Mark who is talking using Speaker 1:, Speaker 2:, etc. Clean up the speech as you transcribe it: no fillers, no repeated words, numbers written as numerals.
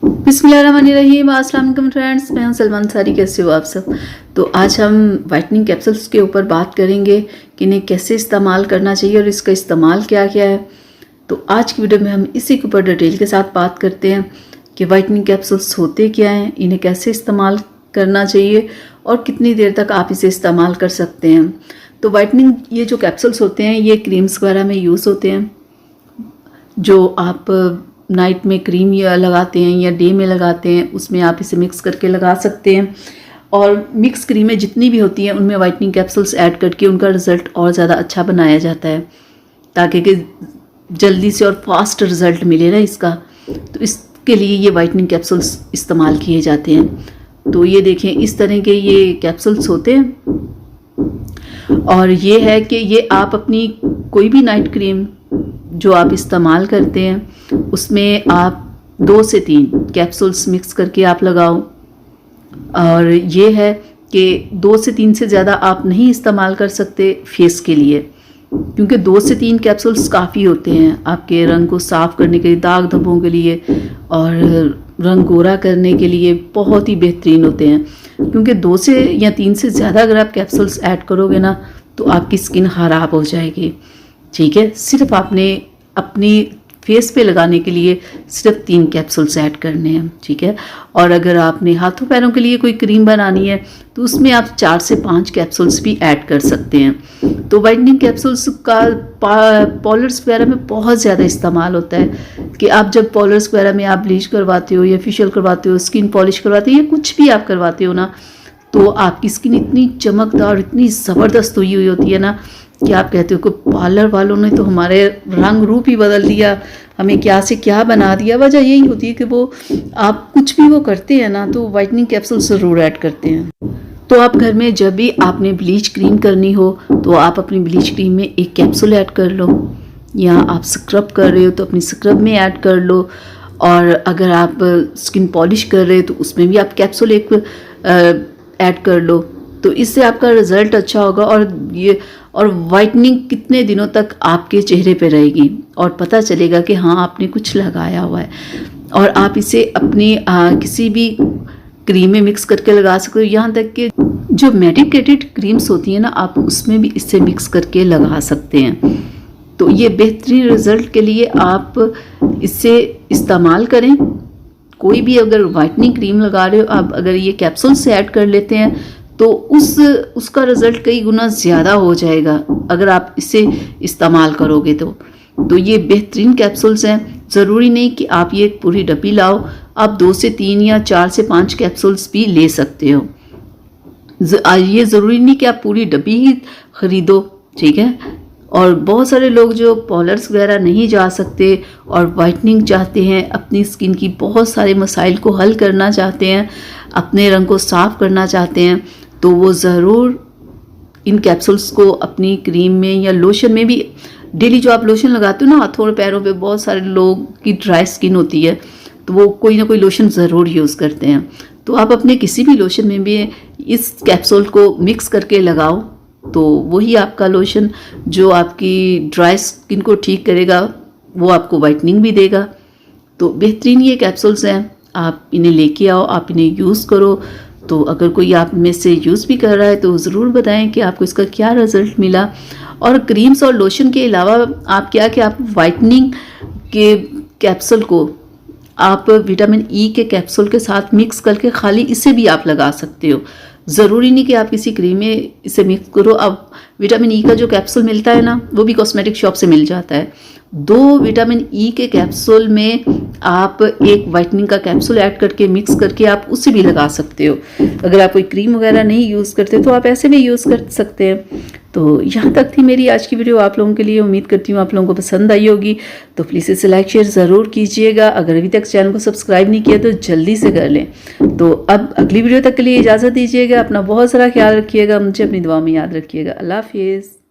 Speaker 1: बिस्मिल्लाहिर्रहमानिर्रहीम। अस्सलाम वालेकुम फ्रेंड्स, मैं हूं सलमान सारी। कैसे हो आप सब? तो आज हम वाइटनिंग कैप्सूल्स के ऊपर बात करेंगे कि इन्हें कैसे इस्तेमाल करना चाहिए और इसका इस्तेमाल क्या क्या है। तो आज की वीडियो में हम इसी के ऊपर डिटेल के साथ बात करते हैं कि वाइटनिंग कैप्सूल्स होते क्या हैं, इन्हें कैसे इस्तेमाल करना चाहिए और कितनी देर तक आप इसे इस्तेमाल कर सकते हैं। तो वाइटनिंग ये जो कैप्सूल्स होते हैं ये क्रीम्स वगैरह में यूज़ होते हैं, जो आप नाइट में क्रीम या लगाते हैं या डे में लगाते हैं, उसमें आप इसे मिक्स करके लगा सकते हैं। और मिक्स क्रीमें जितनी भी होती हैं उनमें वाइटनिंग कैप्सूल्स ऐड करके उनका रिज़ल्ट और ज़्यादा अच्छा बनाया जाता है, ताकि कि जल्दी से और फास्ट रिज़ल्ट मिले ना इसका। तो इसके लिए ये वाइटनिंग कैप्सूल्स इस्तेमाल किए जाते हैं। तो ये देखें, इस तरह के ये कैप्सूल्स होते हैं और ये है कि ये आप अपनी कोई भी नाइट क्रीम जो आप इस्तेमाल करते हैं उसमें आप 2 से 3 कैप्सूल्स मिक्स करके आप लगाओ। और ये है कि 2 से 3 से ज़्यादा आप नहीं इस्तेमाल कर सकते फेस के लिए, क्योंकि 2 से 3 कैप्सूल्स काफ़ी होते हैं आपके रंग को साफ़ करने के लिए, दाग धब्बों के लिए और रंग गोरा करने के लिए बहुत ही बेहतरीन होते हैं। क्योंकि 2 से या 3 से ज़्यादा अगर आप कैप्सूल्स ऐड करोगे ना तो आपकी स्किन ख़राब हो जाएगी। ठीक है, सिर्फ आपने अपनी फेस पे लगाने के लिए सिर्फ 3 कैप्सूल्स ऐड करने हैं। ठीक है, और अगर आपने हाथों पैरों के लिए कोई क्रीम बनानी है तो उसमें आप 4 से 5 कैप्सूल्स भी ऐड कर सकते हैं। तो वाइटनिंग कैप्सूल्स का पार्लर्स वगैरह में बहुत ज़्यादा इस्तेमाल होता है कि आप जब पार्लर्स वगैरह में आप ब्लीच करवाते हो या फेशियल करवाते हो, स्किन पॉलिश करवाते हो या कुछ भी आप करवाते हो ना, तो आपकी स्किन इतनी चमकदार, इतनी ज़बरदस्त हुई होती है ना कि आप कहते हो कि पार्लर वालों ने तो हमारे रंग रूप ही बदल दिया, हमें क्या से क्या बना दिया। वजह यही होती है कि वो आप कुछ भी वो करते हैं ना तो वाइटनिंग कैप्सूल ज़रूर ऐड करते हैं। तो आप घर में जब भी आपने ब्लीच क्रीम करनी हो तो आप अपनी ब्लीच क्रीम में एक कैप्सूल ऐड कर लो, या आप स्क्रब कर रहे हो तो अपनी स्क्रब में ऐड कर लो, और अगर आप स्किन पॉलिश कर रहे हो तो उसमें भी आप कैप्सूल एक ऐड कर लो। तो इससे आपका रिज़ल्ट अच्छा होगा और वाइटनिंग कितने दिनों तक आपके चेहरे पे रहेगी और पता चलेगा कि हाँ आपने कुछ लगाया हुआ है। और आप इसे अपनी किसी भी क्रीम में मिक्स करके लगा सकते हो, यहाँ तक कि जो मेडिकेटेड क्रीम्स होती हैं ना आप उसमें भी इससे मिक्स करके लगा सकते हैं। तो ये बेहतरीन रिज़ल्ट के लिए आप इससे इस्तेमाल करें। कोई भी अगर वाइटनिंग क्रीम लगा रहे हो आप, अगर ये कैप्सूल से ऐड कर लेते हैं तो उसका रिज़ल्ट कई गुना ज़्यादा हो जाएगा अगर आप इसे इस्तेमाल करोगे तो ये बेहतरीन कैप्सूल्स हैं। ज़रूरी नहीं कि आप ये पूरी डब्बी लाओ, आप 2 से 3 या 4 से 5 कैप्सूल्स भी ले सकते हो। ये ज़रूरी नहीं कि आप पूरी डब्बी ही ख़रीदो। ठीक है, और बहुत सारे लोग जो पार्लर्स वगैरह नहीं जा सकते और वाइटनिंग चाहते हैं, अपनी स्किन की बहुत सारे मसाइल को हल करना चाहते हैं, अपने रंग को साफ़ करना चाहते हैं, तो वो ज़रूर इन कैप्सूल्स को अपनी क्रीम में या लोशन में भी, डेली जो आप लोशन लगाते हो ना हाथों और पैरों पे, बहुत सारे लोग की ड्राई स्किन होती है तो वो कोई ना कोई लोशन ज़रूर यूज़ करते हैं। तो आप अपने किसी भी लोशन में भी इस कैप्सूल को मिक्स करके लगाओ तो वही आपका लोशन जो आपकी ड्राई स्किन को ठीक करेगा, वो आपको वाइटनिंग भी देगा। तो बेहतरीन ये कैप्सूल्स हैं, आप इन्हें लेके आओ, आप इन्हें यूज़ करो। तो अगर कोई आप में से यूज़ भी कर रहा है तो ज़रूर बताएं कि आपको इसका क्या रिज़ल्ट मिला। और क्रीम्स और लोशन के अलावा आप क्या कि आप वाइटनिंग के कैप्सूल को आप विटामिन ई के कैप्सूल के साथ मिक्स करके खाली इसे भी आप लगा सकते हो। ज़रूरी नहीं कि आप किसी क्रीम में इसे मिक्स करो। अब विटामिन ई का जो कैप्सूल मिलता है ना वो भी कॉस्मेटिक शॉप से मिल जाता है। 2 विटामिन ई के कैप्सूल में आप एक वाइटनिंग का कैप्सूल ऐड करके मिक्स करके आप उसे भी लगा सकते हो। अगर आप कोई क्रीम वगैरह नहीं यूज़ करते तो आप ऐसे भी यूज़ कर सकते हैं। तो यहाँ तक थी मेरी आज की वीडियो आप लोगों के लिए। उम्मीद करती हूँ आप लोगों को पसंद आई होगी। तो प्लीज़ इसे लाइक शेयर ज़रूर कीजिएगा। अगर अभी तक चैनल को सब्सक्राइब नहीं किया तो जल्दी से कर लें। तो अब अगली वीडियो तक के लिए इजाज़त दीजिएगा। अपना बहुत सारा ख्याल रखिएगा, मुझे अपनी दुआ में याद रखिएगा। अल्लाह हाफिज़।